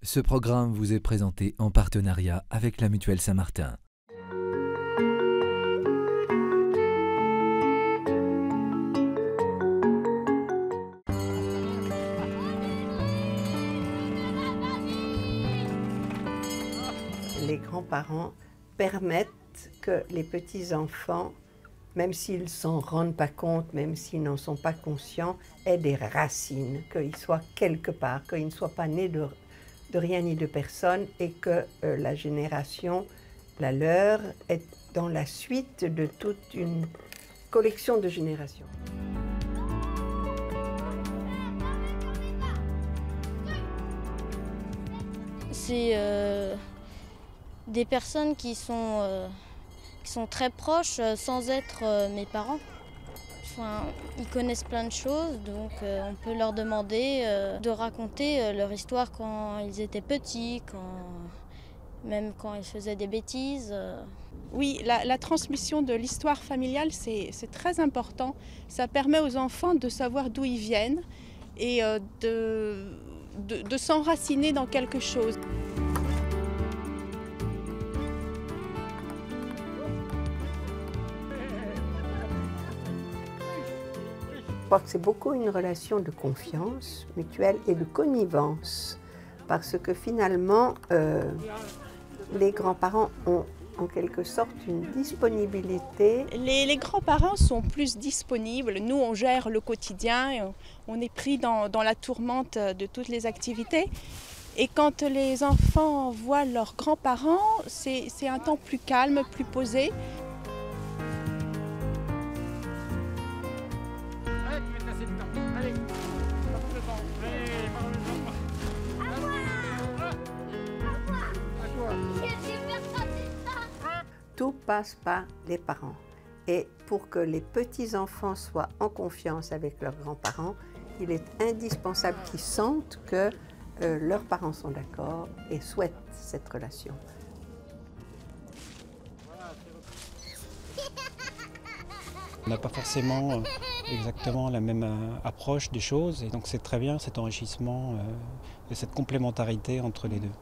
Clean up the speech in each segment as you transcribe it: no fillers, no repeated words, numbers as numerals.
Ce programme vous est présenté en partenariat avec la Mutuelle Saint-Martin. Les grands-parents permettent que les petits-enfants, même s'ils ne s'en rendent pas compte, même s'ils n'en sont pas conscients, aient des racines, qu'ils soient quelque part, qu'ils ne soient pas nés de rien ni de personne et que la génération, la leur, est dans la suite de toute une collection de générations. C'est des personnes qui sont très proches sans être mes parents. Enfin, ils connaissent plein de choses, donc on peut leur demander de raconter leur histoire quand ils étaient petits, même quand ils faisaient des bêtises. Oui, la transmission de l'histoire familiale, c'est très important. Ça permet aux enfants de savoir d'où ils viennent et de s'enraciner dans quelque chose. Je crois que c'est beaucoup une relation de confiance mutuelle et de connivence, parce que finalement, les grands-parents ont en quelque sorte une disponibilité. Les grands-parents sont plus disponibles. Nous, on gère le quotidien, et on est pris dans la tourmente de toutes les activités. Et quand les enfants voient leurs grands-parents, c'est un temps plus calme, plus posé. Tout passe par les parents. Et pour que les petits-enfants soient en confiance avec leurs grands-parents, il est indispensable qu'ils sentent que leurs parents sont d'accord et souhaitent cette relation. On n'a pas forcément exactement la même approche des choses et donc c'est très bien cet enrichissement et cette complémentarité entre les deux.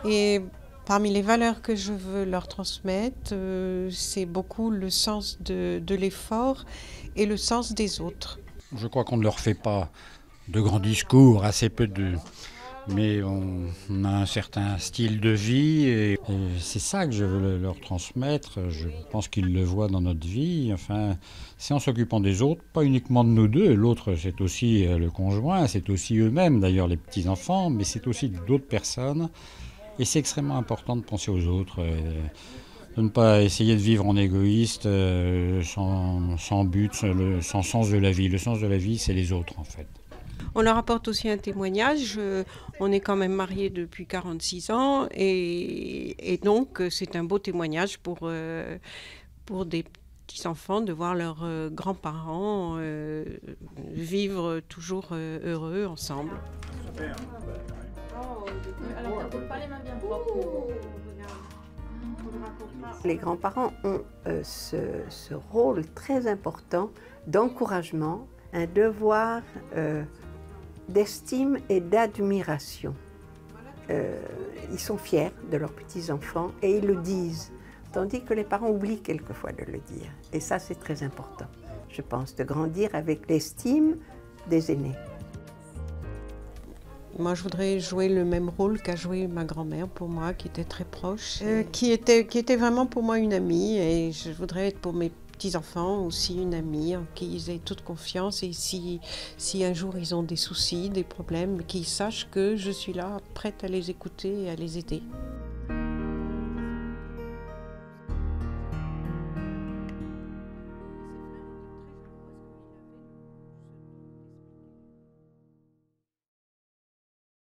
Et parmi les valeurs que je veux leur transmettre, c'est beaucoup le sens de l'effort et le sens des autres. Je crois qu'on ne leur fait pas de grands discours, assez peu mais on a un certain style de vie et c'est ça que je veux leur transmettre. Je pense qu'ils le voient dans notre vie. Enfin, c'est en s'occupant des autres, pas uniquement de nous deux. L'autre, c'est aussi le conjoint, c'est aussi eux-mêmes, d'ailleurs les petits-enfants, mais c'est aussi d'autres personnes. Et c'est extrêmement important de penser aux autres, de ne pas essayer de vivre en égoïste, sans but, sans sens de la vie. Le sens de la vie, c'est les autres en fait. On leur apporte aussi un témoignage. On est quand même mariés depuis 46 ans et donc c'est un beau témoignage pour des petits-enfants de voir leurs grands-parents vivre toujours heureux ensemble. Les grands-parents ont ce rôle très important d'encouragement, un devoir d'estime et d'admiration. Ils sont fiers de leurs petits-enfants et ils le disent, tandis que les parents oublient quelquefois de le dire. Et ça, c'est très important, je pense, de grandir avec l'estime des aînés. Moi, je voudrais jouer le même rôle qu'a joué ma grand-mère pour moi, qui était très proche, qui était vraiment pour moi une amie. Et je voudrais être pour mes petits-enfants aussi une amie en qui ils aient toute confiance. Et si un jour ils ont des soucis, des problèmes, qu'ils sachent que je suis là, prête à les écouter et à les aider.